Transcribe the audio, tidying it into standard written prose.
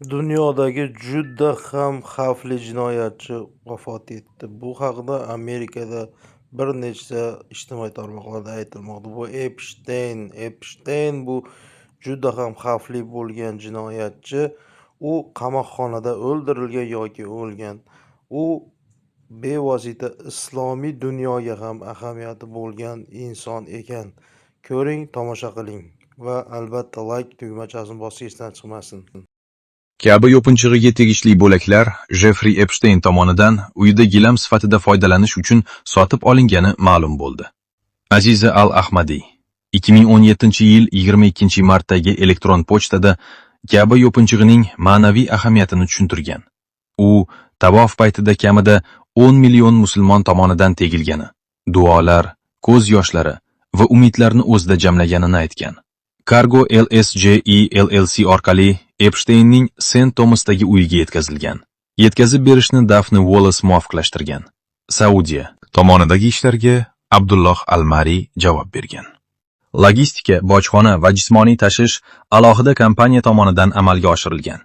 Dunyodagi juda ham xavfli jinoyatchi vafot etdi. Bu haqda Amerikada bir nechta ijtimoiy tarmoqlarda aytilmoqda. Bu Epstein bu juda ham xavfli bo'lgan jinoyatchi. U qamoqxonada o'ldirilgan yoki o'lgan. U bevosita islomiy dunyoga ham ahamiyati bo'lgan inson ekan. Ko'ring, tomosha qiling va albatta like tugmachasini bosib esdan chiqmasin. Kabi yopinchig'iga tegishli bo'laklar Jeffrey Epstein tomonidan uyida gilam sifatida foydalanish uchun sotib olingani ma'lum bo'ldi. Aziza Al-Ahmadi 2017-yil 22-martdagi elektron pochtada Kabi yopinchig'ining ma'naviy ahamiyatini tushuntirgan. U tavof paytida kamida 10 million musulmon tomonidan tegilgani, duolar, ko'z yoshlari va umidlarni o'zida jamlaganini aytgan. Cargo LSJE LLC orqali Epsteinning St. Thomasdagi uyiga yetkazilgan. Yetkazib berishni Daphne Wallace muvofiqlashtirgan. Saudiya tomonidagi ishlarga Abdulloh Al-Mari javob bergan. Logistika, bojxona va jismoniy tashish alohida kompaniya tomonidan amalga oshirilgan.